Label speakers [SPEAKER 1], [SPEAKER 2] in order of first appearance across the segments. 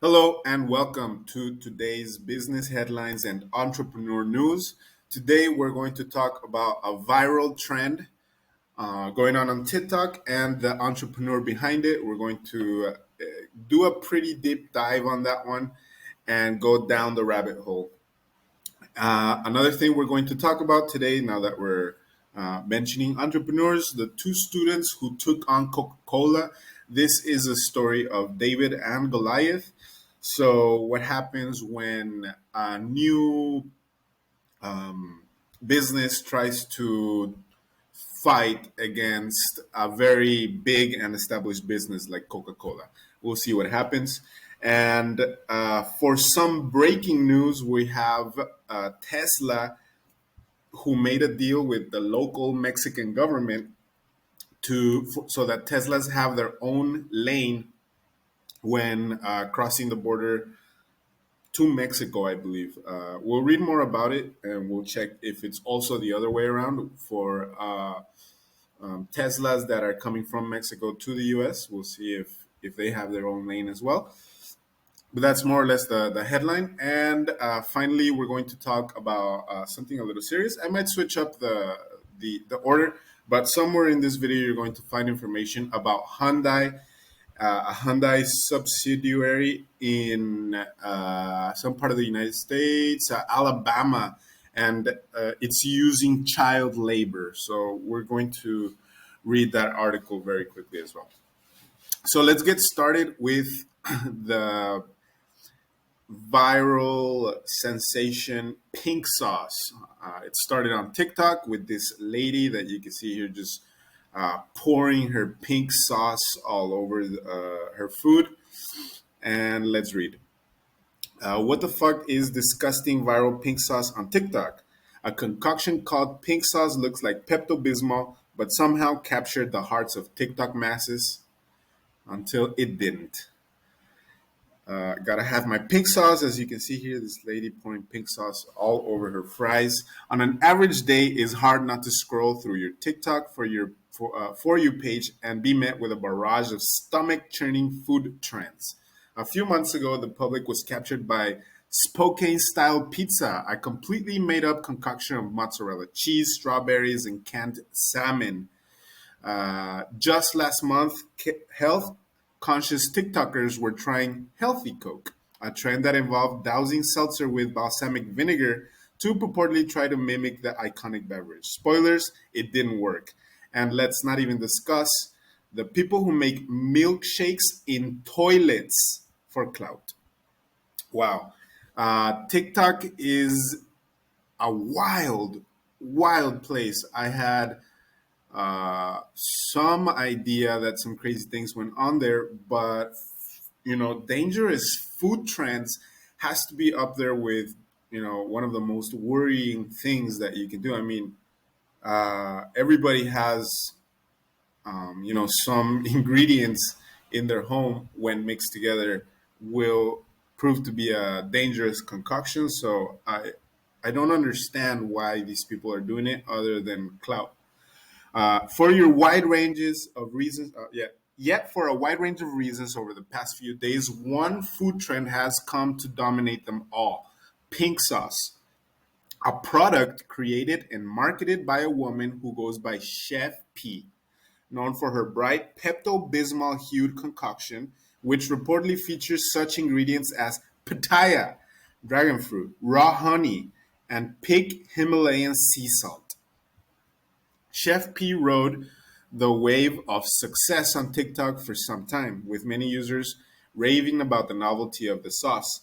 [SPEAKER 1] Hello and welcome to today's business headlines and entrepreneur news. Today we're going to talk about a viral trend going on TikTok and the entrepreneur behind it. We're going to do a pretty deep dive on that one and go down the rabbit hole. Another thing we're going to talk about today, now that we're mentioning entrepreneurs, the two students who took on Coca Cola. This is a story of David and Goliath. So, what happens when a new business tries to fight against a very big and established business like Coca Cola? We'll see what happens. And for some breaking news, we have Tesla, who made a deal with the local Mexican government so that Teslas have their own lane when crossing the border to Mexico, I believe. We'll read more about it and we'll check if it's also the other way around for Teslas that are coming from Mexico to the US. We'll see if they have their own lane as well. But that's more or less the headline. And finally, we're going to talk about something a little serious. I might switch up the order, but somewhere in this video, you're going to find information about Hyundai, a Hyundai subsidiary in some part of the United States, Alabama, and it's using child labor. So we're going to read that article very quickly as well. So let's get started with the viral sensation pink sauce. It started on TikTok with this lady that you can see here just pouring her pink sauce all over her food. And let's read. What the fuck is disgusting viral pink sauce on TikTok? A concoction called pink sauce looks like Pepto Bismol, but somehow captured the hearts of TikTok masses until it didn't. Gotta have my pink sauce. As you can see here, this lady pouring pink sauce all over her fries. On an average day, it's hard not to scroll through your TikTok for you page and be met with a barrage of stomach-churning food trends. A few months ago, the public was captured by Spokane-style pizza, a completely made-up concoction of mozzarella cheese, strawberries, and canned salmon. Just last month, health conscious TikTokers were trying healthy Coke, a trend that involved dousing seltzer with balsamic vinegar to purportedly try to mimic the iconic beverage. Spoilers, it didn't work. And let's not even discuss the people who make milkshakes in toilets for clout. Wow. TikTok is a wild place. I had some idea that some crazy things went on there, but dangerous food trends has to be up there with one of the most worrying things that you can do. I mean, everybody has some ingredients in their home when mixed together will prove to be a dangerous concoction. So I don't understand why these people are doing it other than clout. For your wide ranges of reasons, yet for a wide range of reasons over the past few days, one food trend has come to dominate them all: pink sauce, a product created and marketed by a woman who goes by Chef P, known for her bright Pepto Bismol hued concoction, which reportedly features such ingredients as pitaya, dragon fruit, raw honey, and pig Himalayan sea salt. Chef P rode the wave of success on TikTok for some time, with many users raving about the novelty of the sauce,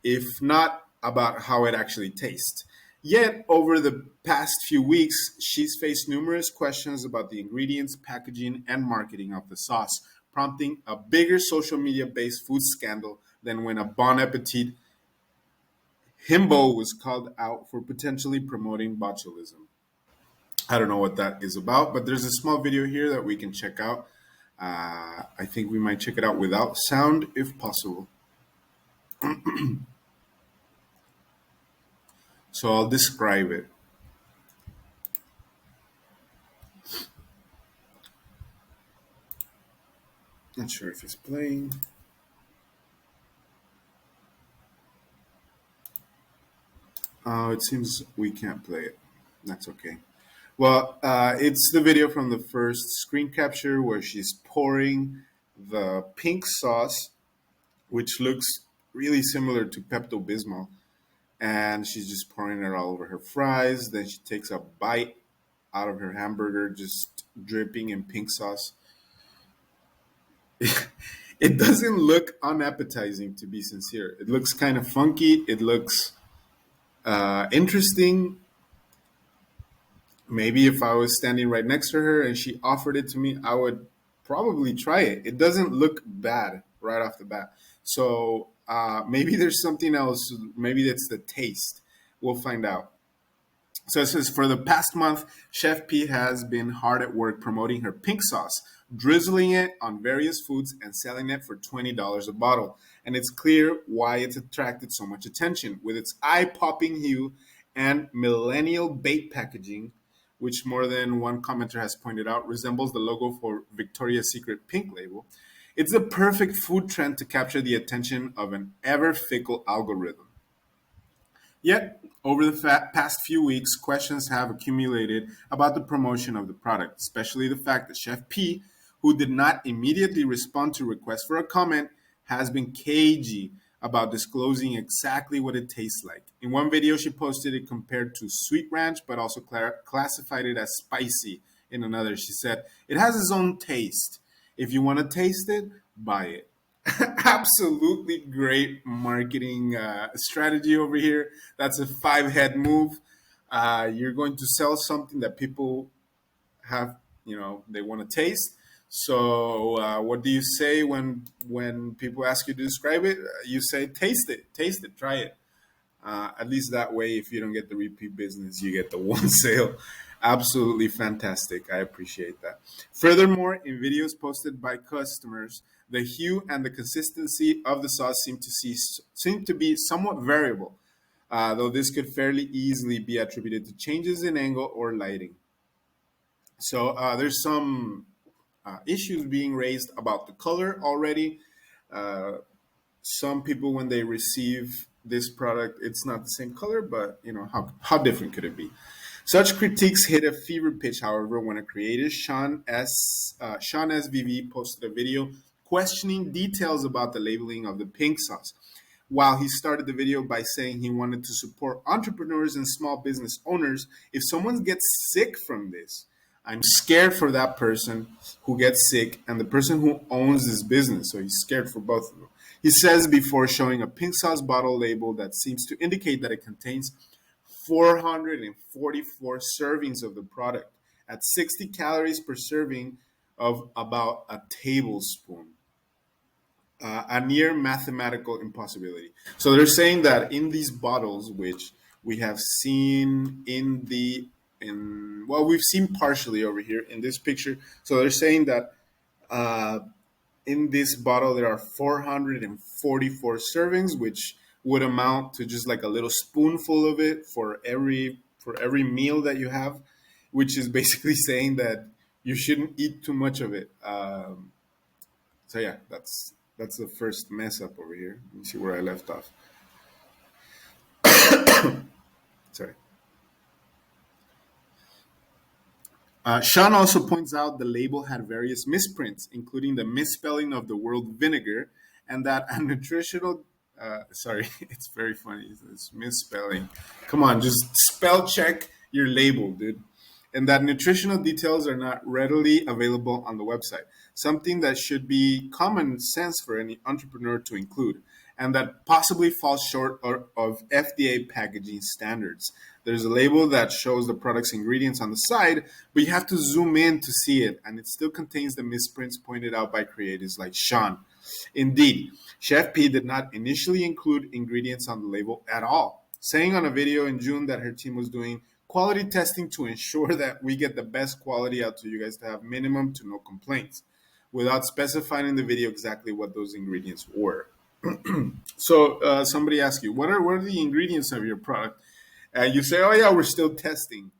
[SPEAKER 1] if not about how it actually tastes. Yet, over the past few weeks, she's faced numerous questions about the ingredients, packaging, and marketing of the sauce, prompting a bigger social media based food scandal than when a Bon Appetit himbo was called out for potentially promoting botulism. I don't know what that is about, but there's a small video here that we can check out. I think we might check it out without sound if possible. So I'll describe it. Not sure if it's playing. Oh, it seems we can't play it. That's okay. Well, it's the video from the first screen capture where she's pouring the pink sauce, which looks really similar to Pepto Bismol, and she's just pouring it all over her fries. Then she takes a bite out of her hamburger, just dripping in pink sauce. It doesn't look unappetizing, to be sincere. It looks kind of funky. It looks interesting. Maybe if I was standing right next to her and she offered it to me, I would probably try it. It doesn't look bad right off the bat. So maybe there's something else. Maybe it's the taste. We'll find out. So it says for the past month, Chef P has been hard at work promoting her pink sauce, drizzling it on various foods and selling it for $20 a bottle. And it's clear why it's attracted so much attention. With its eye popping hue and millennial bait packaging, which more than one commenter has pointed out resembles the logo for Victoria's Secret pink label, it's the perfect food trend to capture the attention of an ever fickle algorithm. Yet, over the past few weeks, questions have accumulated about the promotion of the product, especially the fact that Chef P, who did not immediately respond to requests for a comment, has been cagey about disclosing exactly what it tastes like. In one video, she posted it compared to Sweet Ranch, but also classified it as spicy. In another, she said, it has its own taste. If you want to taste it, buy it. Absolutely great marketing strategy over here. That's a five-head move. You're going to sell something that people have, they want to taste. So, what do you say when people ask you to describe it? You say, taste it, try it. At least that way, if you don't get the repeat business, you get the one sale. Absolutely fantastic. I appreciate that. Furthermore, in videos posted by customers, the hue and the consistency of the sauce seem to be somewhat variable, though this could fairly easily be attributed to changes in angle or lighting. So there's some issues being raised about the color already. Uh, some people, when they receive this product, it's not the same color, but how different could it be? Such critiques hit a fever pitch, however, when a creator, Sean SVV, posted a video questioning details about the labeling of the pink sauce. While he started the video by saying he wanted to support entrepreneurs and small business owners, if someone gets sick from this, I'm scared for that person who gets sick and the person who owns this business. So he's scared for both of them. He says before showing a pink sauce bottle label that seems to indicate that it contains 444 servings of the product at 60 calories per serving of about a tablespoon. A near mathematical impossibility. So they're saying that in these bottles, which we have seen we've seen partially over here in this picture. So they're saying that uh, in this bottle there are 444 servings, which would amount to just like a little spoonful of it for every meal that you have, which is basically saying that you shouldn't eat too much of it. So yeah, that's the first mess up over here. Let me see where I left off. Sorry. Sean also points out the label had various misprints, including the misspelling of the word vinegar, and that a nutritional. Sorry, it's very funny. It's misspelling. Come on, just spell check your label, dude. And that nutritional details are not readily available on the website, something that should be common sense for any entrepreneur to include, and that possibly falls short of FDA packaging standards. There's a label that shows the product's ingredients on the side, but you have to zoom in to see it, and it still contains the misprints pointed out by creators like Sean. Indeed, Chef P did not initially include ingredients on the label at all, saying on a video in June that her team was doing quality testing to ensure that we get the best quality out to you guys to have minimum to no complaints, without specifying in the video exactly what those ingredients were. So somebody asks you, what are the ingredients of your product? And you say, oh yeah, we're still testing.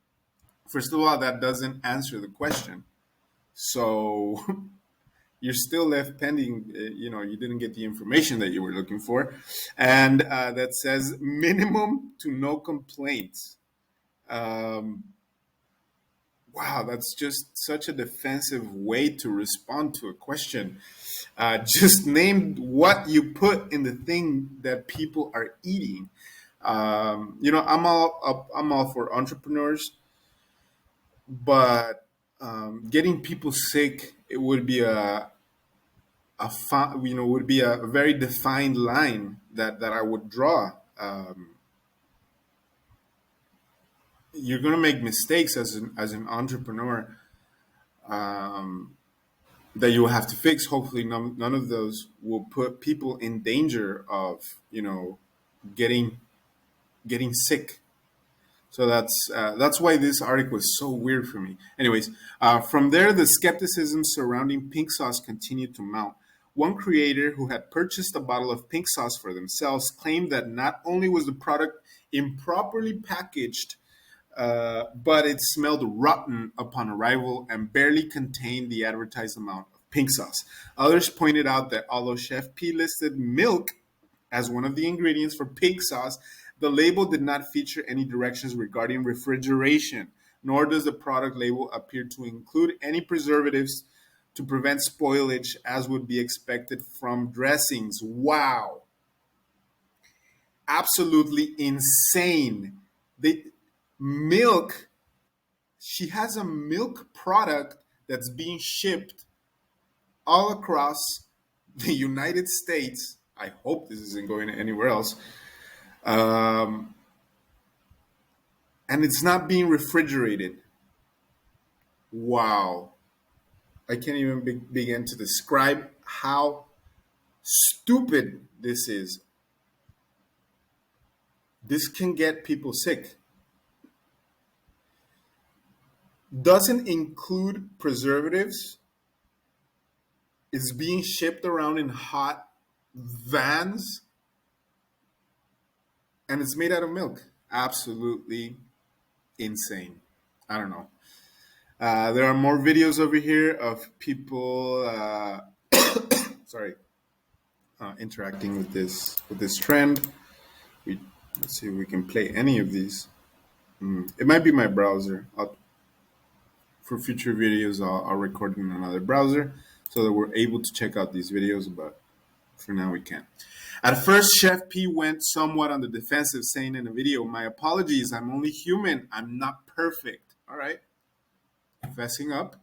[SPEAKER 1] First of all, that doesn't answer the question. So you're still left pending. You didn't get the information that you were looking for, and that says minimum to no complaints. Um, wow, that's just such a defensive way to respond to a question. Just name what you put in the thing that people are eating. I'm all for entrepreneurs, but getting people sick, it would be would be a very defined line that I would draw. You're going to make mistakes as an entrepreneur, that you will have to fix. Hopefully, none of those will put people in danger of getting getting sick. So that's why this article is so weird for me. Anyways, from there, the skepticism surrounding pink sauce continued to mount. One creator who had purchased a bottle of pink sauce for themselves claimed that not only was the product improperly packaged, but it smelled rotten upon arrival and barely contained the advertised amount of pink sauce. Others pointed out that although Chef P listed milk as one of the ingredients for pink sauce, the label did not feature any directions regarding refrigeration, nor does the product label appear to include any preservatives to prevent spoilage as would be expected from dressings. Wow. Absolutely insane. The milk, she has a milk product that's being shipped all across the United States. I hope this isn't going anywhere else. Um, and it's not being refrigerated. Wow. I can't even begin to describe how stupid this is. This can get people sick. Doesn't include preservatives. Is being shipped around in hot vans, and it's made out of milk. Absolutely insane. I don't know. There are more videos over here of people, sorry, interacting with this trend. Let's see if we can play any of these. It might be my browser. For future videos, I'll record in another browser so that we're able to check out these videos. But for now, we can't. At first, Chef P went somewhat on the defensive, saying in a video, "My apologies. I'm only human. I'm not perfect." All right, fessing up.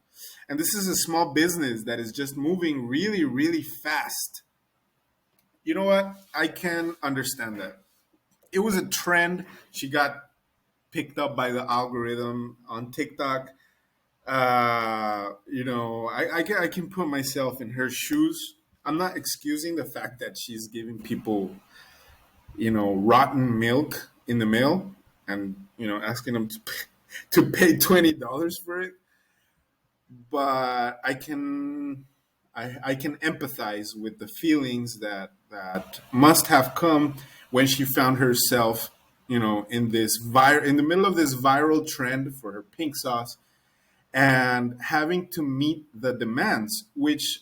[SPEAKER 1] And this is a small business that is just moving really, really fast. You know what? I can understand that. It was a trend. She got picked up by the algorithm on TikTok. I can put myself in her shoes. I'm not excusing the fact that she's giving people, rotten milk in the mail and, asking them to pay $20 for it. But I can empathize with the feelings that must have come when she found herself, in the middle of this viral trend for her pink sauce, and having to meet the demands, which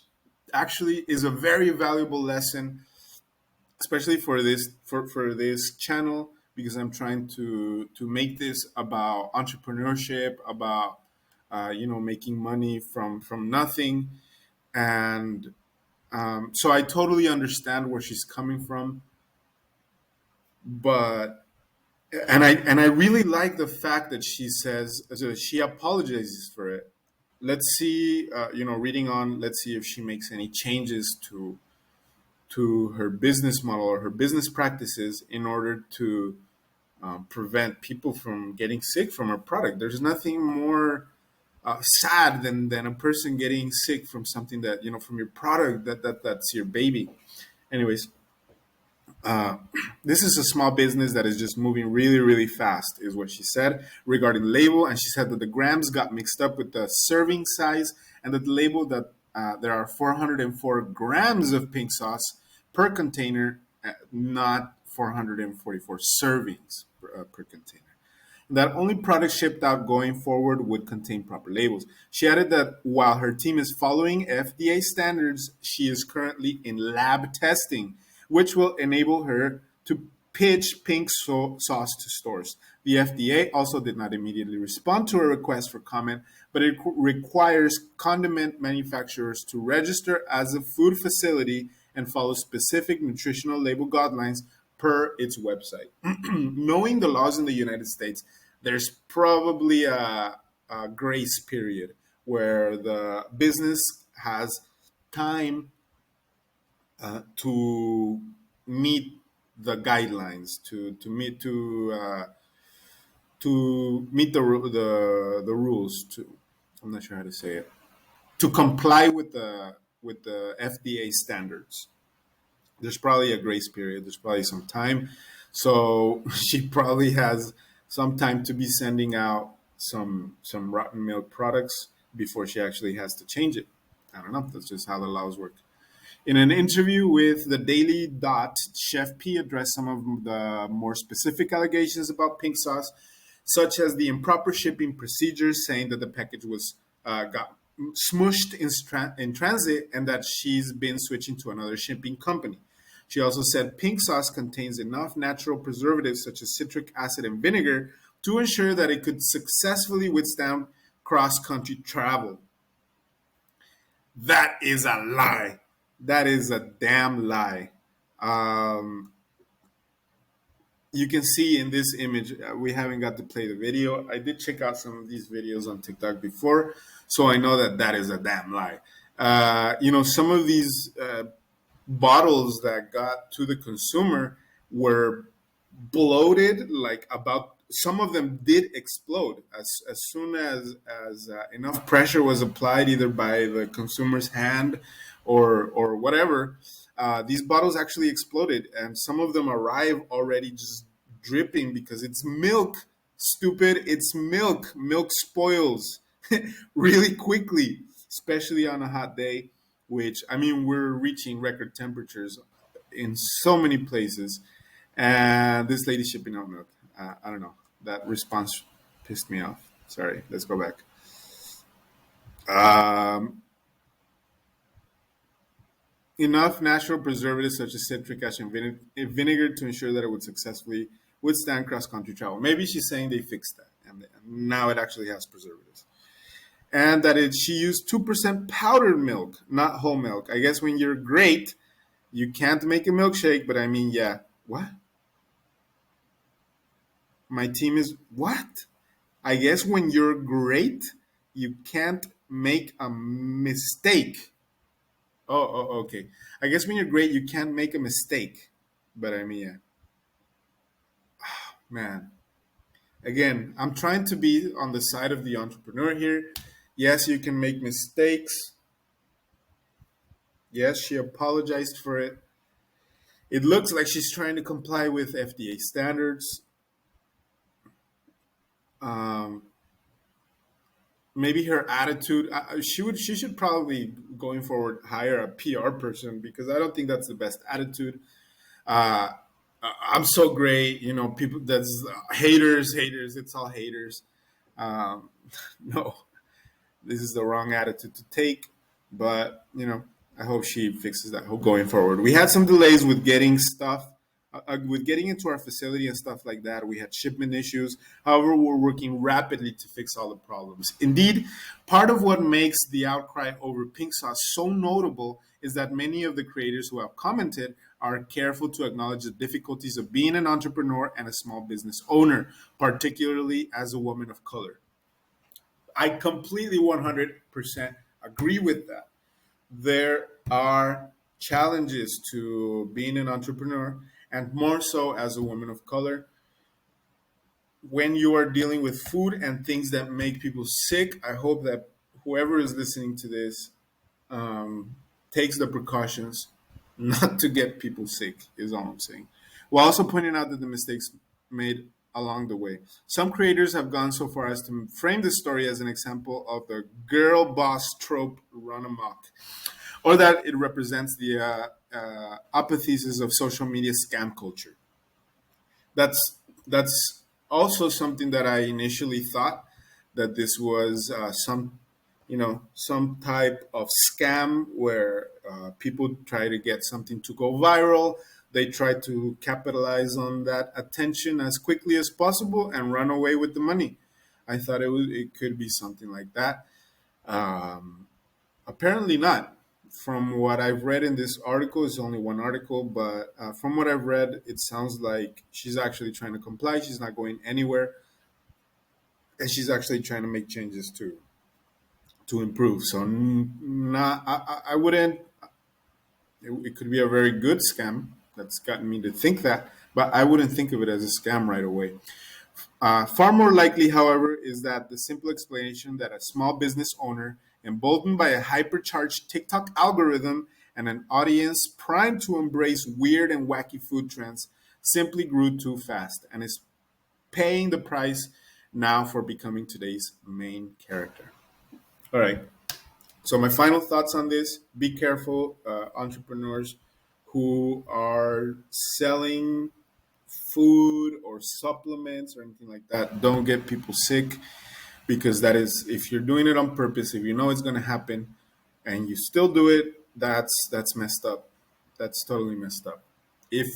[SPEAKER 1] actually is a very valuable lesson, especially for this channel, because I'm trying to make this about entrepreneurship, about making money from nothing. And so I totally understand where she's coming from, but and I really like the fact that she says, so she apologizes for it. Let's see, reading on, let's see if she makes any changes to her business model or her business practices in order to prevent people from getting sick from her product. There's nothing more sad than a person getting sick from something that, from your product, that's your baby. Anyways, uh, this is a small business that is just moving really, really fast, is what she said regarding the label. And she said that the grams got mixed up with the serving size, and that the label that there are 404 grams of pink sauce per container, not 444 servings per container. that only products shipped out going forward would contain proper labels. She added that while her team is following FDA standards, she is currently in lab testing, which will enable her to pitch sauce to stores. The FDA also did not immediately respond to a request for comment, but it requires condiment manufacturers to register as a food facility and follow specific nutritional label guidelines per its website. Knowing the laws in the United States, there's probably a grace period where the business has time to meet the guidelines, to meet the rules. To I'm not sure how to say it, to comply with the FDA standards. There's probably a grace period. There's probably some time. So she probably has some time to be sending out some rotten milk products before she actually has to change it. I don't know. That's just how the laws work. In an interview with the Daily Dot, Chef P addressed some of the more specific allegations about pink sauce, such as the improper shipping procedures, saying that the package was got smushed in transit and that she's been switching to another shipping company. She also said pink sauce contains enough natural preservatives such as citric acid and vinegar to ensure that it could successfully withstand cross-country travel. That is a lie. That is a damn lie. Um, you can see in this image, we haven't got to play the video. I did check out some of these videos on TikTok before, so I know that that is a damn lie. Some of these bottles that got to the consumer were bloated, like about some of them did explode as soon as enough pressure was applied either by the consumer's hand or whatever. These bottles actually exploded, and some of them arrive already just dripping because it's milk. Stupid, it's milk. Milk spoils really quickly, especially on a hot day. Which, I mean, we're reaching record temperatures in so many places, and this lady's shipping out milk. I don't know. That response pissed me off. Sorry. Let's go back. Um, Enough natural preservatives such as citric acid and vinegar to ensure that it would successfully withstand cross-country travel. Maybe she's saying they fixed that, and now it actually has preservatives. And that she used 2% powdered milk, not whole milk. I guess when you're great, you can't make a milkshake, but I mean, yeah. What? My team is what? I guess when you're great, you can't make a mistake. Okay. I guess when you're great, you can't make a mistake. But I mean, yeah. Man. Again, I'm trying to be on the side of the entrepreneur here. Yes, you can make mistakes. Yes, she apologized for it. It looks like she's trying to comply with FDA standards. Um, Maybe her attitude. She should probably going forward hire a PR person because I don't think that's the best attitude. Uh, I'm so great, people. That's haters. It's all haters. Um, no, this is the wrong attitude to take. But I hope she fixes that going forward. We had some delays with getting stuff, with getting into our facility and stuff like that. We had shipment issues. However, we're working rapidly to fix all the problems. Indeed, part of what makes the outcry over pink sauce so notable is that many of the creators who have commented are careful to acknowledge the difficulties of being an entrepreneur and a small business owner, particularly as a woman of color. I completely 100% agree with that. There are challenges to being an entrepreneur, and more so as a woman of color. When you are dealing with food and things that make people sick, I hope that whoever is listening to this takes the precautions not to get people sick, is all I'm saying. While also pointing out that the mistakes made along the way. Some creators have gone so far as to frame this story as an example of the girl boss trope run amok, or that it represents the apotheosis of social media scam culture. That's also something that I initially thought that this was some type of scam where people try to get something to go viral. They try to capitalize on that attention as quickly as possible and run away with the money. I thought it could be something like that. Um, Apparently not. From what I've read in this article, it's only one article, but from what I've read, it sounds like she's actually trying to comply. She's not going anywhere, and she's actually trying to make changes to improve. So, not I wouldn't. It could be a very good scam. That's gotten me to think that, but I wouldn't think of it as a scam right away. Far more likely, however, is that the simple explanation that a small business owner, emboldened by a hypercharged TikTok algorithm and an audience primed to embrace weird and wacky food trends, simply grew too fast and is paying the price now for becoming today's main character. All right. So, my final thoughts on this: be careful, entrepreneurs who are selling food or supplements or anything like that. Don't get people sick, because that is, if you're doing it on purpose, if you know it's going to happen and you still do it, that's messed up. That's totally messed up. If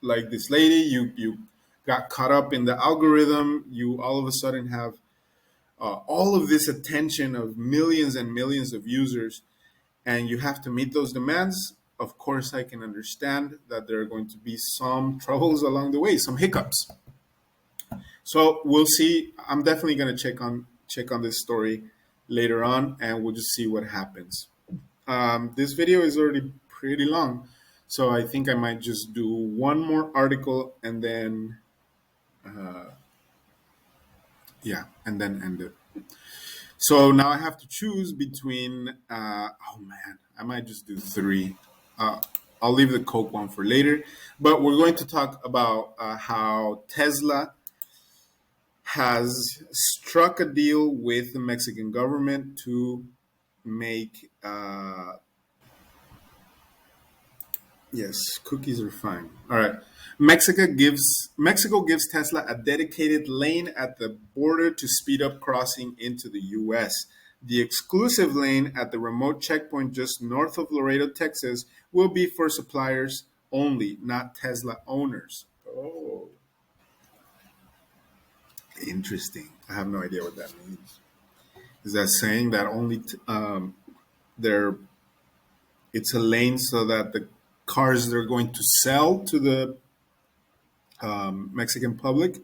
[SPEAKER 1] like this lady, you got caught up in the algorithm, you all of a sudden have all of this attention of millions and millions of users, and you have to meet those demands. Of course, I can understand that there are going to be some troubles along the way, some hiccups. So we'll see. I'm definitely going to check on this story later on, and we'll just see what happens. This video is already pretty long, so I think I might just do one more article and then, yeah, and then end it. So now I have to choose between. Oh man, I might just do three. Uh, I'll leave the Coke one for later. But we're going to talk about how Tesla has struck a deal with the Mexican government to make. Yes, cookies are fine. All right. Mexico gives Tesla a dedicated lane at the border to speed up crossing into the US. The exclusive lane at the remote checkpoint just north of Laredo, Texas, will be for suppliers only, not Tesla owners. Oh, interesting. I have no idea what that means. Is that saying that only there it's a lane so that the cars they're going to sell to the Mexican public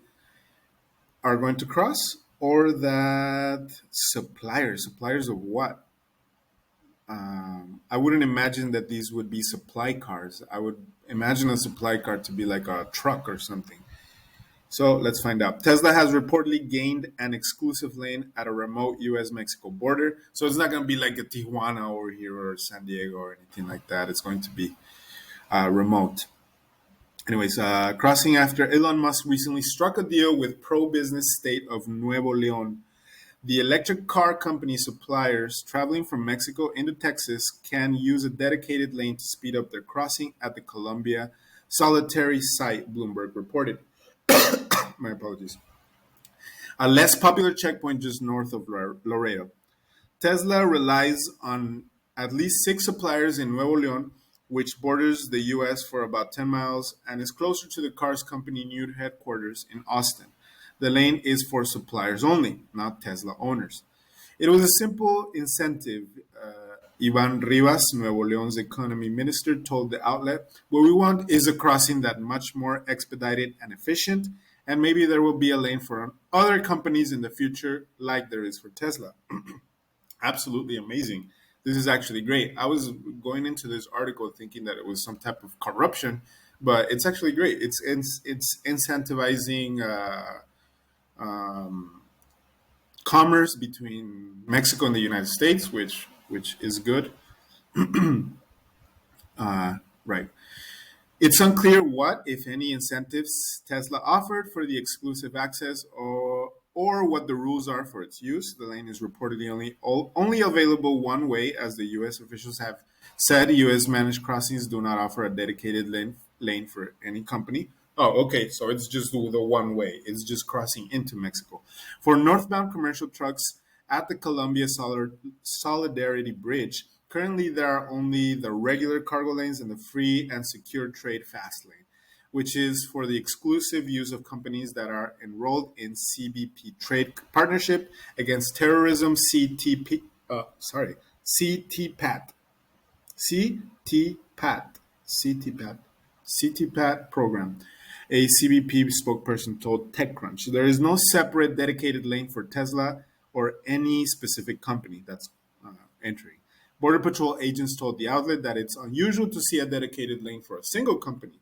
[SPEAKER 1] are going to cross, or that suppliers of what? I wouldn't imagine that these would be supply cars. I would imagine a supply car to be like a truck or something. So let's find out. Tesla has reportedly gained an exclusive lane at a remote US Mexico border. So it's not going to be like a Tijuana over here or San Diego or anything like that. It's going to be remote. Anyways, crossing after Elon Musk recently struck a deal with pro-business state of Nuevo León. The electric car company suppliers traveling from Mexico into Texas can use a dedicated lane to speed up their crossing at the Columbia Solitary site, Bloomberg reported. My apologies. A less popular checkpoint just north of Laredo. Tesla relies on at least six suppliers in Nuevo León, which borders the U.S. for about 10 miles and is closer to the car's company new headquarters in Austin. The lane is for suppliers only, not Tesla owners. It was a simple incentive, Ivan Rivas, Nuevo León's economy minister, told the outlet. What we want is a crossing that much more expedited and efficient, and maybe there will be a lane for other companies in the future like there is for Tesla. Absolutely amazing. This is actually great. I was going into this article thinking that it was some type of corruption, but it's actually great. It's incentivizing commerce between Mexico and the United States, which is good. Right. It's unclear what, if any, incentives Tesla offered for the exclusive access, or what the rules are for its use. The lane is reportedly only available one way, as the U.S. officials have said. U.S. managed crossings do not offer a dedicated lane for any company. Oh, okay. So it's just the one way. It's just crossing into Mexico. For northbound commercial trucks at the Columbia Solidarity Bridge, currently there are only the regular cargo lanes and the free and secure trade fast lane, which is for the exclusive use of companies that are enrolled in CBP Trade Partnership Against Terrorism CTP. CTPAT. CTPAT, CTPAT, CTPAT program, a CBP spokesperson told TechCrunch. There is no separate dedicated lane for Tesla or any specific company that's entering. Border Patrol agents told the outlet that it's unusual to see a dedicated lane for a single company.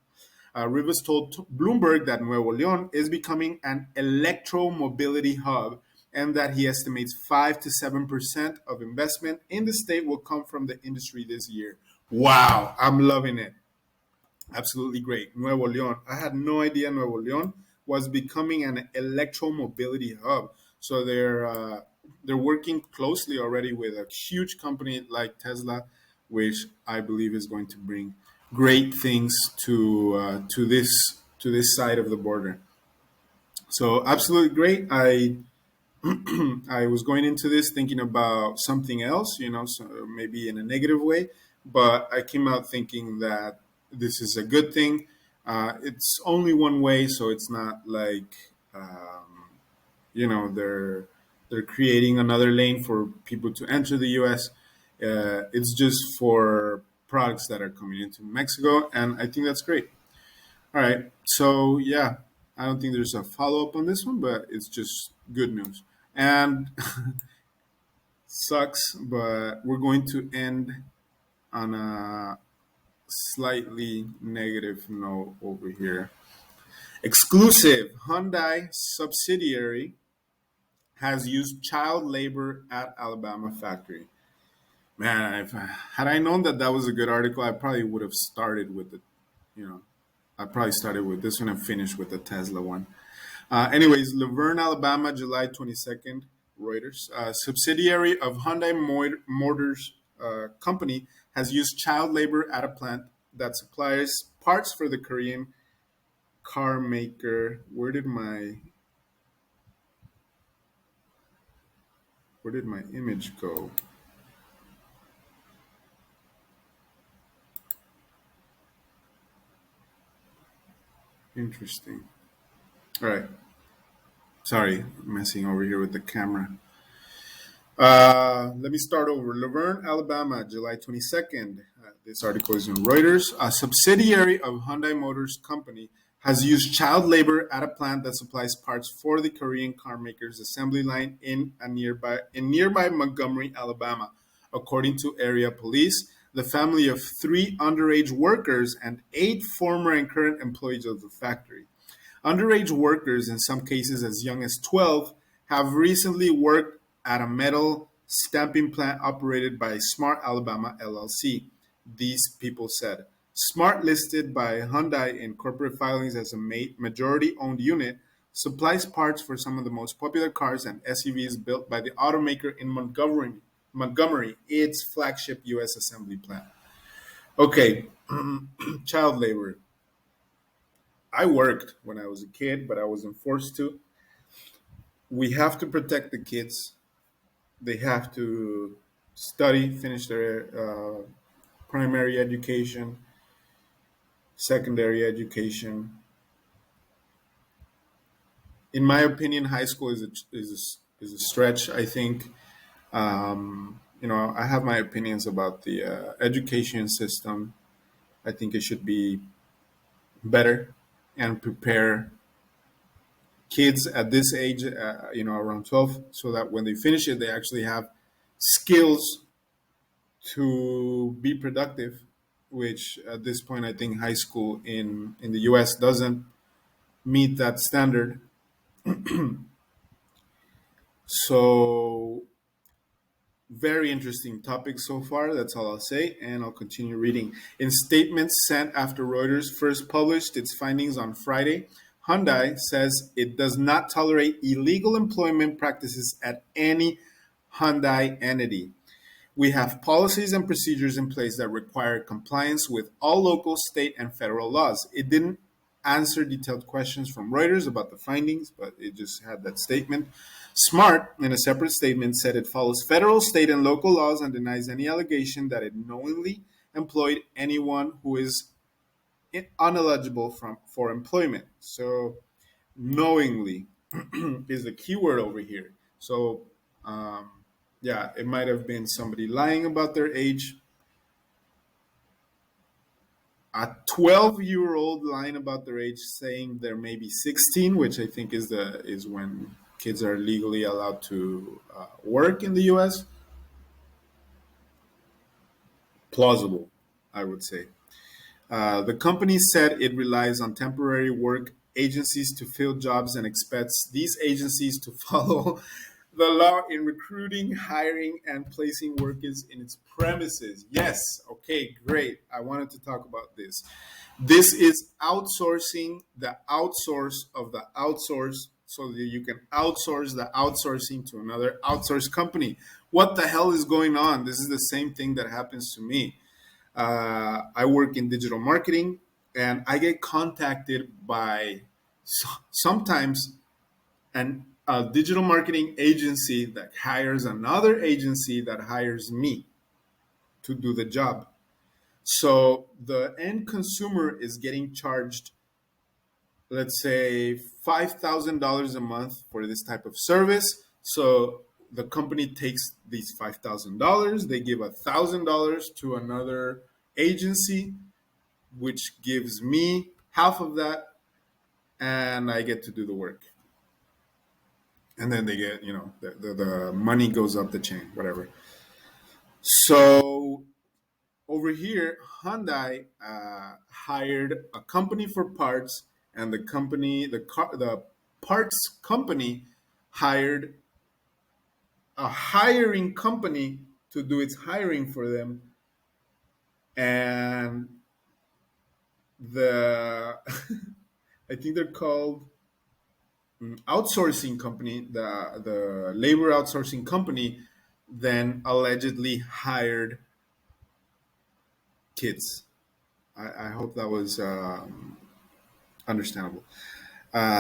[SPEAKER 1] Rivas told Bloomberg that Nuevo León is becoming an electromobility hub and that he estimates 5 to 7% of investment in the state will come from the industry this year. Wow, I'm loving it. Absolutely great. Nuevo León. I had no idea Nuevo León was becoming an electromobility hub. So they're working closely already with a huge company like Tesla, which I believe is going to bring great things to this side of the border. So absolutely great. I was going into this thinking about something else, so maybe in a negative way, but I came out thinking that this is a good thing. It's only one way, so it's not like they're creating another lane for people to enter the U.S. It's just for products that are coming into Mexico, and I think that's great. All right. So yeah, I don't think there's a follow up on this one, but it's just good news. And sucks, but we're going to end on a slightly negative note over here. Exclusive Hyundai subsidiary has used child labor at Alabama factory. Man, had I known that that was a good article, I probably would have started with you know, I probably started with this one and finished with the Tesla one. Anyways, Laverne, Alabama, July 22nd, Reuters. Subsidiary of Hyundai Motors Company has used child labor at a plant that supplies parts for the Korean car maker. Where did my image go? Interesting. All right. Sorry, messing over here with the camera. Let me start over. Laverne, Alabama, July 22nd. This article is in Reuters. A subsidiary of Hyundai Motors Company has used child labor at a plant that supplies parts for the Korean car maker's assembly line in nearby Montgomery, Alabama. According to area police, the family of 3 underage workers and 8 former and current employees of the factory. Underage workers, in some cases as young as 12, have recently worked at a metal stamping plant operated by Smart Alabama LLC, these people said. Smart, listed by Hyundai in corporate filings as a majority owned unit, supplies parts for some of the most popular cars and SUVs built by the automaker in Montgomery, its flagship U.S. assembly plant. Okay, child labor. I worked when I was a kid, but I wasn't forced to. We have to protect the kids. They have to study, finish their primary education, secondary education. In my opinion, high school is a stretch. I think I have my opinions about the education system. I think it should be better and prepare kids at this age, around 12, so that when they finish it, they actually have skills to be productive, which at this point, I think high school in the US doesn't meet that standard. So, very interesting topic so far. That's all I'll say, and I'll continue reading. In statements sent after Reuters first published its findings on Friday, Hyundai says it does not tolerate illegal employment practices at any Hyundai entity. We have policies and procedures in place that require compliance with all local, state, and federal laws. It didn't answer detailed questions from Reuters about the findings, but it just had that statement. Smart, in a separate statement, said it follows federal, state, and local laws and denies any allegation that it knowingly employed anyone who is uneligible for employment. So, knowingly is the key word over here. So, um, yeah, it might have been somebody lying about their age, a 12-year-old lying about their age, saying they're maybe 16, which I think is when kids are legally allowed to work in the U.S. Plausible, I would say. The company said it relies on temporary work agencies to fill jobs and expects these agencies to follow the law in recruiting, hiring, and placing workers in its premises. Yes, okay, great. I wanted to talk about this. This is outsourcing the outsource of the outsource so that you can outsource the outsourcing to another outsource company. What the hell is going on? This is the same thing that happens to me. I work in digital marketing, and I get contacted by sometimes a digital marketing agency that hires another agency that hires me to do the job. So the end consumer is getting charged, let's say, $5,000 a month for this type of service. So the company takes these $5,000, they give $1,000 to another agency, which gives me half of that, and I get to do the work. And then they get, the money goes up the chain, whatever. So over here, Hyundai hired a company for parts, and the parts company hired a hiring company to do its hiring for them, and the I think they're called outsourcing company, the labor outsourcing company, then allegedly hired kids. I hope that was understandable.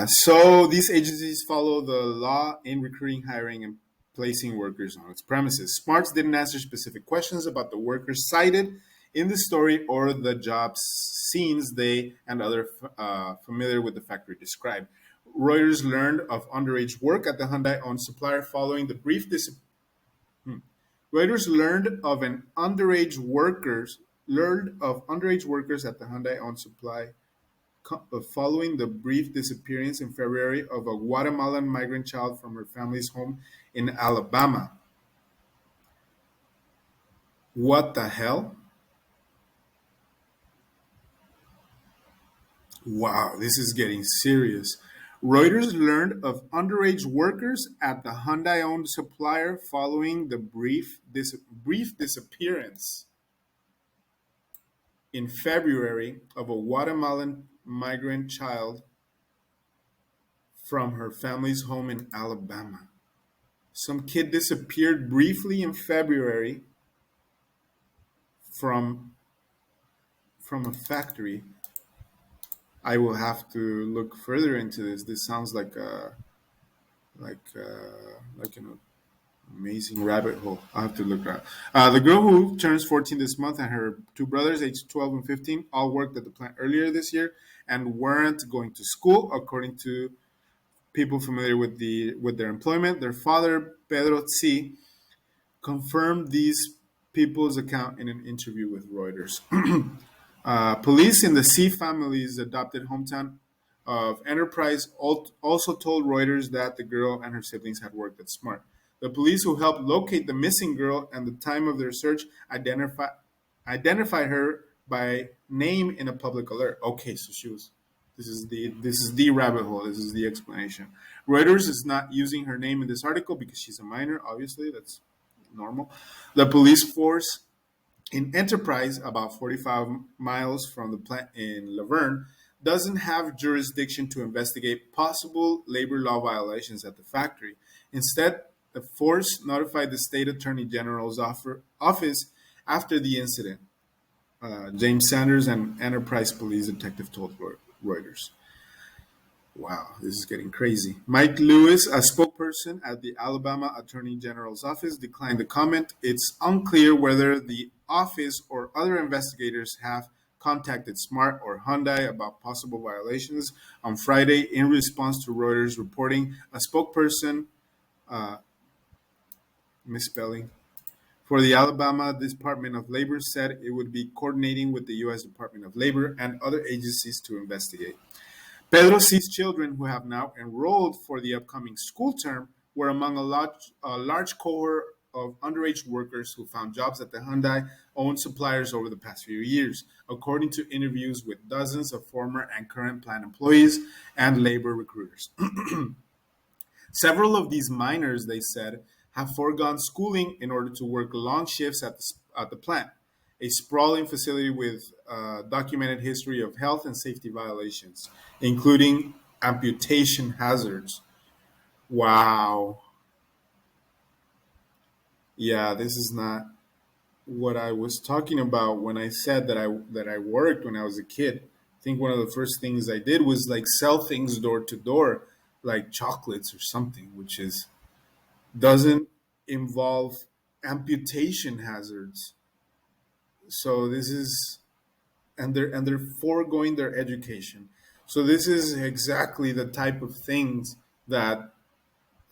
[SPEAKER 1] So these agencies follow the law in recruiting, hiring, and placing workers on its premises. Smarts didn't answer specific questions about the workers cited in the story or the job scenes they and other familiar with the factory described. Reuters learned of underage work at the Hyundai-owned supplier following the brief Reuters learned of underage workers at the Hyundai-owned supply following the brief disappearance in February of a Guatemalan migrant child from her family's home in Alabama. What the hell? Wow, this is getting serious. Reuters learned of underage workers at the Hyundai-owned supplier following the brief disappearance in February of a Guatemalan migrant child from her family's home in Alabama. Some kid disappeared briefly in February from a factory. I will have to look further into this. This sounds like an amazing rabbit hole. I have to look at. The girl who turns 14 this month and her two brothers, aged 12 and 15, all worked at the plant earlier this year and weren't going to school, according to people familiar with their employment. Their father, Pedro C., confirmed these people's account in an interview with Reuters. Police in the C family's adopted hometown of Enterprise also told Reuters that the girl and her siblings had worked at Smart. The police who helped locate the missing girl and the time of their search identified her by name in a public alert. Okay, so she was. This is the rabbit hole. This is the explanation. Reuters is not using her name in this article because she's a minor. Obviously, that's normal. The police force in Enterprise, about 45 miles from the plant in Laverne, doesn't have jurisdiction to investigate possible labor law violations at the factory. Instead, the force notified the state attorney general's office after the incident. James Sanders, an Enterprise police detective, told Reuters. Wow, this is getting crazy. Mike Lewis, a spokesperson at the Alabama Attorney General's office, declined the comment. It's unclear whether the office or other investigators have contacted Smart or Hyundai about possible violations. On Friday, in response to Reuters reporting, a spokesperson, uh, misspelling, for the Alabama Department of Labor said it would be coordinating with the U.S. Department of Labor and other agencies to investigate. Pedro sees children who have now enrolled for the upcoming school term were among a large cohort of underage workers who found jobs at the Hyundai owned suppliers over the past few years, according to interviews with dozens of former and current plant employees and labor recruiters. Several of these minors, they said, have foregone schooling in order to work long shifts at the plant, a sprawling facility with a documented history of health and safety violations, including amputation hazards. Wow. Yeah, this is not what I was talking about when I said that I worked when I was a kid. I think one of the first things I did was like sell things door to door, like chocolates or something, which is doesn't involve amputation hazards. So this is and they're foregoing their education. So this is exactly the type of things that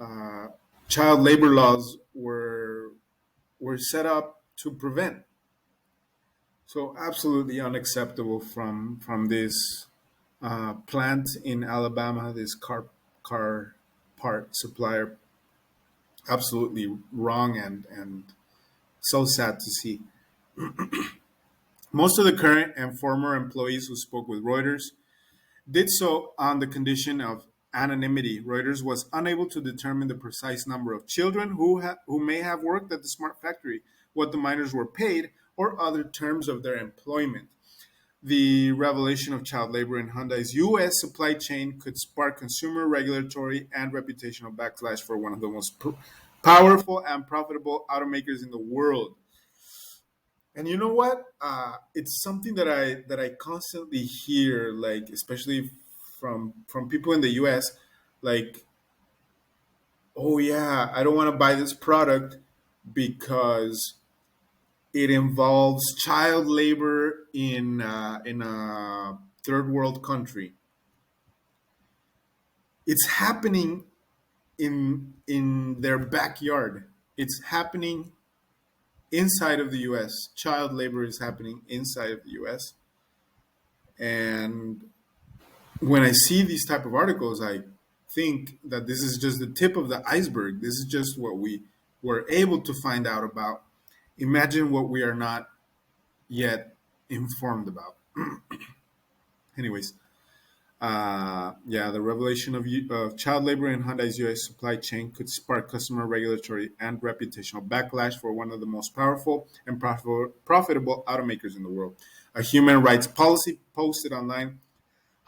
[SPEAKER 1] uh, child labor laws were set up to prevent. So absolutely unacceptable from this plant in Alabama, this car part supplier. Absolutely wrong and so sad to see. Most of the current and former employees who spoke with Reuters did so on the condition of anonymity. Reuters was unable to determine the precise number of children who may have worked at the smart factory, what the minors were paid, or other terms of their employment. The revelation of child labor in Hyundai's U.S. supply chain could spark consumer, regulatory, and reputational backlash for one of the most powerful and profitable automakers in the world. And you know what? It's something that I constantly hear, like especially from people in the U.S. Like, oh yeah, I don't want to buy this product because it involves child labor in a third world country. It's happening in their backyard. It's happening inside of the U.S. Child labor is happening inside of the U.S. And when I see these type of articles, I think that this is just the tip of the iceberg. This is just what we were able to find out about. Imagine what we are not yet informed about. Anyways, yeah, the revelation of child labor in Hyundai's U.S. supply chain could spark customer, regulatory, and reputational backlash for one of the most powerful and profitable automakers in the world. A human rights policy posted online,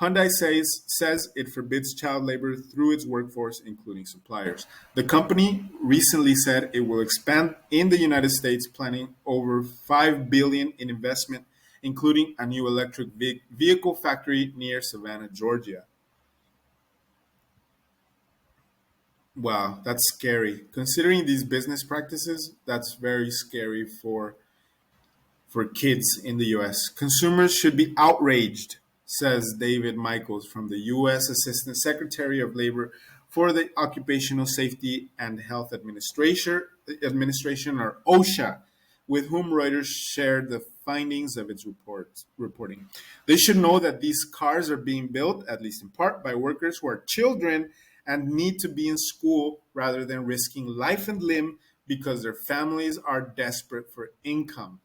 [SPEAKER 1] Hyundai says it forbids child labor through its workforce, including suppliers. The company recently said it will expand in the United States, planning over $5 billion in investment, including a new electric vehicle factory near Savannah, Georgia. Wow, that's scary. Considering these business practices, that's very scary for kids in the US. Consumers should be outraged, says David Michaels from the US Assistant Secretary of Labor for the Occupational Safety and Health Administration, or OSHA, with whom Reuters shared the findings of its reporting. They should know that these cars are being built, at least in part, by workers who are children and need to be in school rather than risking life and limb because their families are desperate for income,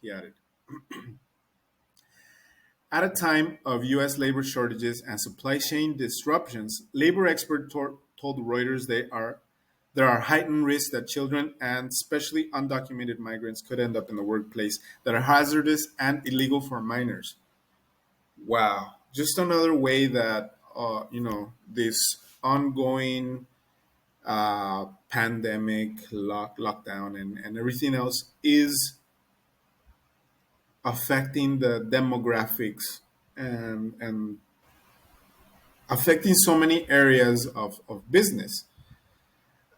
[SPEAKER 1] he added. At a time of U.S. labor shortages and supply chain disruptions, labor experts told Reuters there are heightened risks that children and especially undocumented migrants could end up in the workplace that are hazardous and illegal for minors. Wow, just another way that this ongoing pandemic, lockdown, and everything else is affecting the demographics and affecting so many areas of business.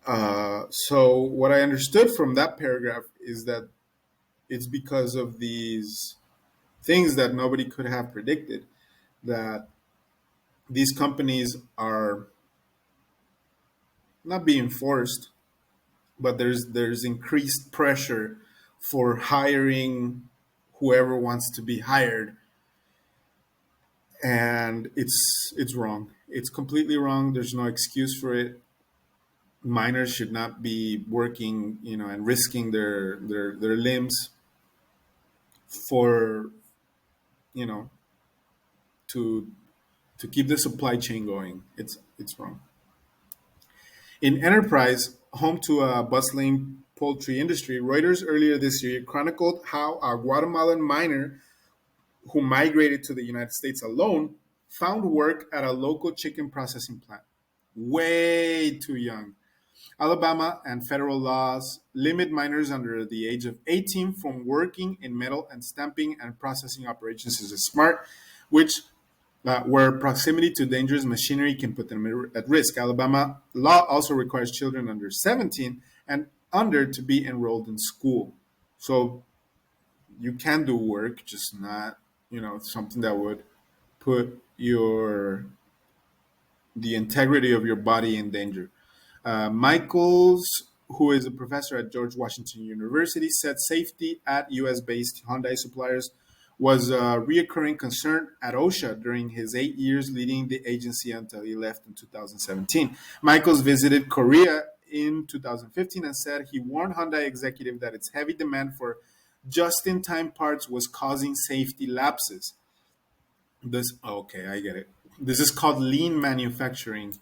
[SPEAKER 1] So what I understood from that paragraph is that it's because of these things that nobody could have predicted, that these companies are not being forced, but there's increased pressure for hiring whoever wants to be hired, and it's wrong. It's completely wrong. There's no excuse for it. Minors should not be working, and risking their limbs for you know to to keep the supply chain going. It's wrong. In enterprise, home to a bustling poultry industry, Reuters earlier this year chronicled how a Guatemalan miner who migrated to the United States alone found work at a local chicken processing plant. Way too young. Alabama and federal laws limit minors under the age of 18 from working in metal and stamping and processing operations as a smart, which where proximity to dangerous machinery can put them at risk. Alabama law also requires children under 17 and under to be enrolled in school. So you can do work, just not, something that would put the integrity of your body in danger. Michaels, who is a professor at George Washington University, said safety at U.S. based Hyundai suppliers was a reoccurring concern at OSHA during his 8 years leading the agency until he left in 2017. Michaels visited Korea in 2015 and said he warned Hyundai executive that its heavy demand for just in time parts was causing safety lapses. Okay, I get it. This is called lean manufacturing.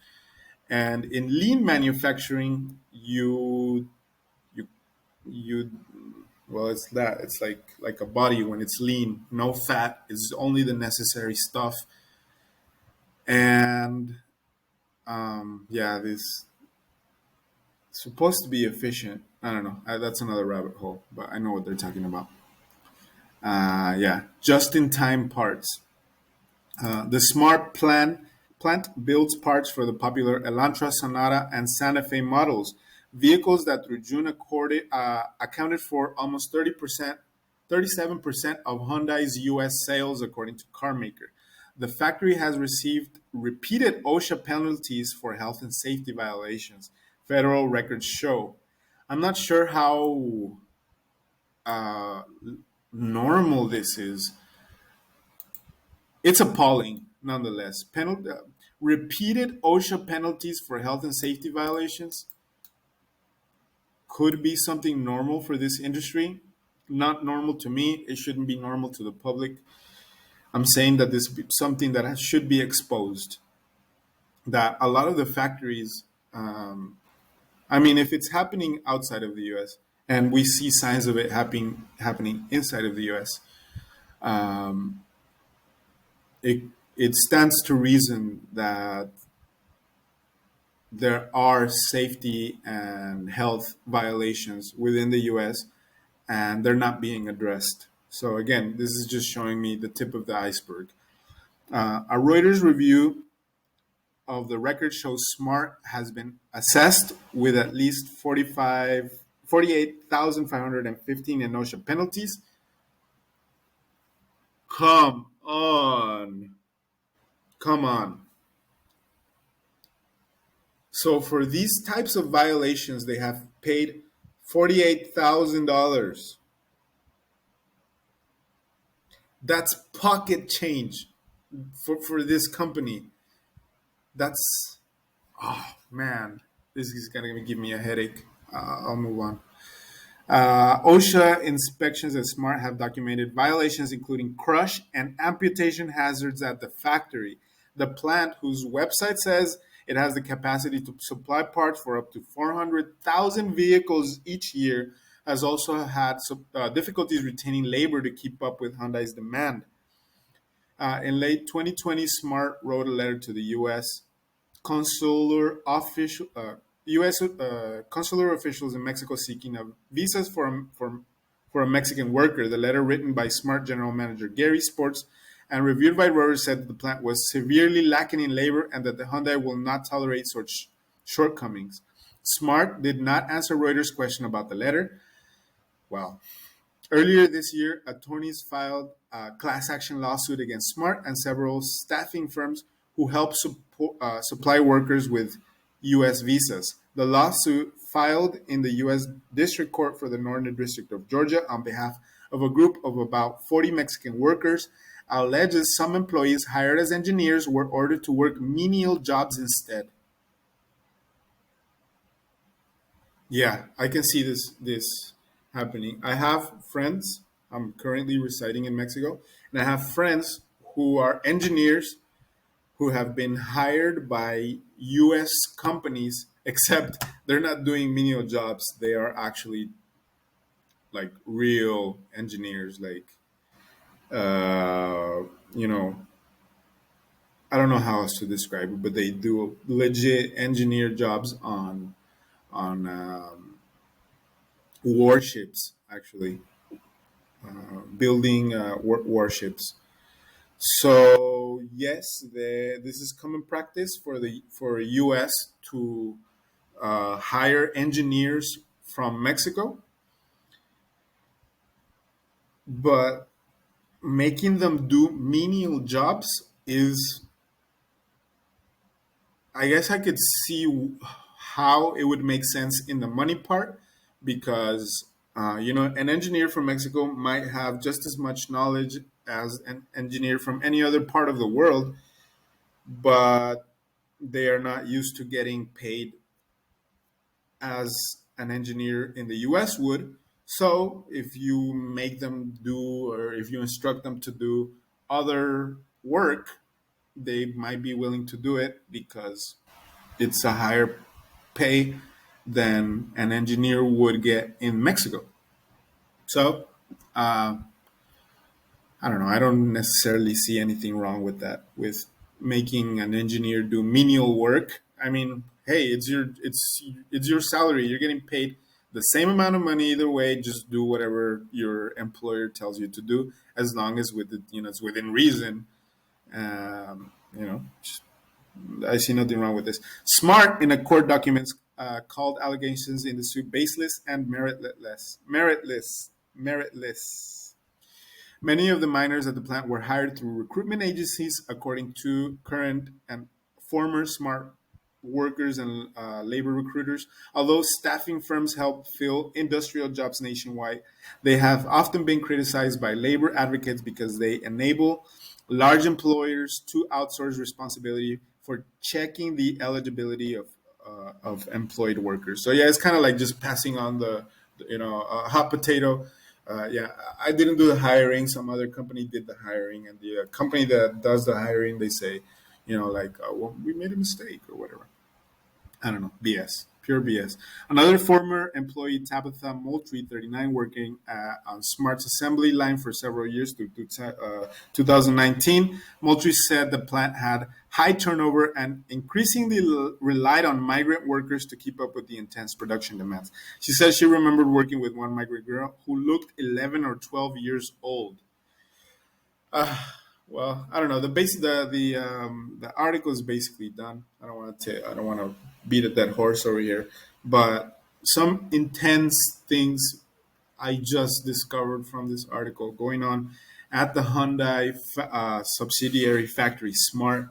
[SPEAKER 1] And in lean manufacturing, you you well, it's like a body when it's lean, no fat, it's only the necessary stuff. And yeah, this supposed to be efficient. I don't know. That's another rabbit hole, but I know what they're talking about. Yeah, just in time parts. The Smart plant builds parts for the popular Elantra, Sonata, and Santa Fe models, vehicles that through June accounted for almost 30%, 37% of Hyundai's U.S. sales, according to carmaker. The factory has received repeated OSHA penalties for health and safety violations, federal records show. I'm not sure how uh, normal this is. It's appalling, nonetheless. Repeated OSHA penalties for health and safety violations could be something normal for this industry. Not normal to me. It shouldn't be normal to the public. I'm saying that this is something that should be exposed. That a lot of the factories, I mean, if it's happening outside of the U.S. and we see signs of it happening inside of the U.S., um, it it stands to reason that there are safety and health violations within the US and they're not being addressed. So, again, this is just showing me the tip of the iceberg. A Reuters review of the record shows Smart has been assessed with at least 48,515 in OSHA penalties. Come on. Come on. So, for these types of violations, they have paid $48,000. That's pocket change for this company. That's, oh man, this is gonna give me a headache. I'll move on. OSHA inspections at Smart have documented violations including crush and amputation hazards at the factory. The plant, whose website says it has the capacity to supply parts for up to 400,000 vehicles each year, has also had difficulties retaining labor to keep up with Hyundai's demand. In late 2020, Smart wrote a letter to the U.S. consular official, U.S. Consular officials in Mexico seeking visas for a Mexican worker. The letter, written by Smart General Manager Gary Sports, and reviewed by Reuters said that the plant was severely lacking in labor and that the Hyundai will not tolerate such shortcomings. Smart did not answer Reuters' question about the letter. Well, earlier this year, attorneys filed a class action lawsuit against Smart and several staffing firms who help supply workers with U.S. visas. The lawsuit, filed in the U.S. District Court for the Northern District of Georgia on behalf of a group of about 40 Mexican workers, alleges some employees hired as engineers were ordered to work menial jobs instead. Yeah, I can see this happening. I have friends. I'm currently residing in Mexico, and I have friends who are engineers who have been hired by U.S. companies. Except they're not doing menial jobs. They are actually like real engineers. Like, uh, you know, I don't know how else to describe it, but they do legit engineer jobs on warships, actually building warships. So yes, this is common practice for U.S. to hire engineers from Mexico, but making them do menial jobs is, I guess I could see how it would make sense in the money part, because an engineer from Mexico might have just as much knowledge as an engineer from any other part of the world, but they are not used to getting paid as an engineer in the US would. So if you make them do, or if you instruct them to do other work, they might be willing to do it because it's a higher pay than an engineer would get in Mexico. So uh, I don't know. I don't necessarily see anything wrong with that, with making an engineer do menial work. I mean, hey, it's your salary. You're getting paid the same amount of money either way. Just do whatever your employer tells you to do, as long as it's within reason. You know, I see nothing wrong with this. Smart, in a court documents, called allegations in the suit baseless and meritless. Meritless. Many of the miners at the plant were hired through recruitment agencies, according to current and former Smart workers and labor recruiters. Although staffing firms help fill industrial jobs nationwide, they have often been criticized by labor advocates because they enable large employers to outsource responsibility for checking the eligibility of employed workers. So yeah, it's kind of like just passing on the hot potato. Yeah, I didn't do the hiring. Some other company did the hiring, and the company that does the hiring, they say, like, well, we made a mistake or whatever. I don't know, BS, pure BS. Another former employee, Tabitha Moultrie, 39, working on Smart's assembly line for several years through 2019. Moultrie said the plant had high turnover and increasingly relied on migrant workers to keep up with the intense production demands. She says she remembered working with one migrant girl who looked 11 or 12 years old. Uh, well, I don't know. The article is basically done. I don't want to beat a dead horse over here, but some intense things I just discovered from this article going on at the Hyundai subsidiary factory Smart.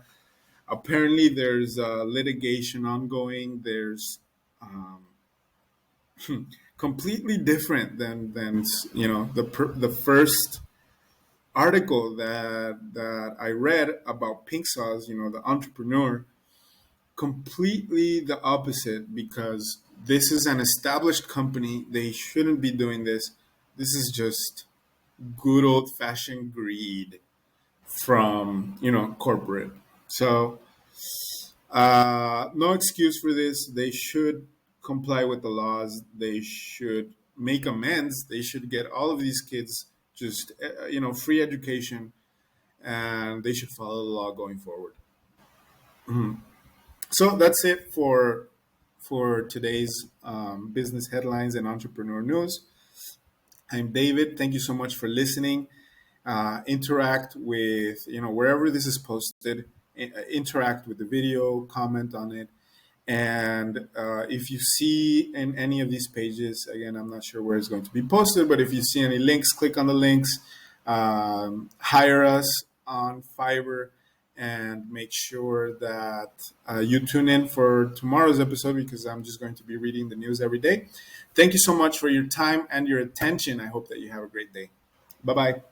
[SPEAKER 1] Apparently, there's litigation ongoing. There's um, completely different than the first article that I read about Pink Sauce, the entrepreneur. Completely the opposite, because this is an established company. They shouldn't be doing this. This is just good old fashioned greed from corporate. So no excuse for this. They should comply with the laws. They should make amends. They should get all of these kids just free education, and they should follow the law going forward. So that's it for today's business headlines and entrepreneur news. I'm David. Thank you so much for listening. interact with, wherever this is posted, interact with the video, comment on it. And if you see in any of these pages, again, I'm not sure where it's going to be posted, but if you see any links, click on the links, hire us on Fiverr, and make sure that you tune in for tomorrow's episode, because I'm just going to be reading the news every day. Thank you so much for your time and your attention. I hope that you have a great day. Bye bye.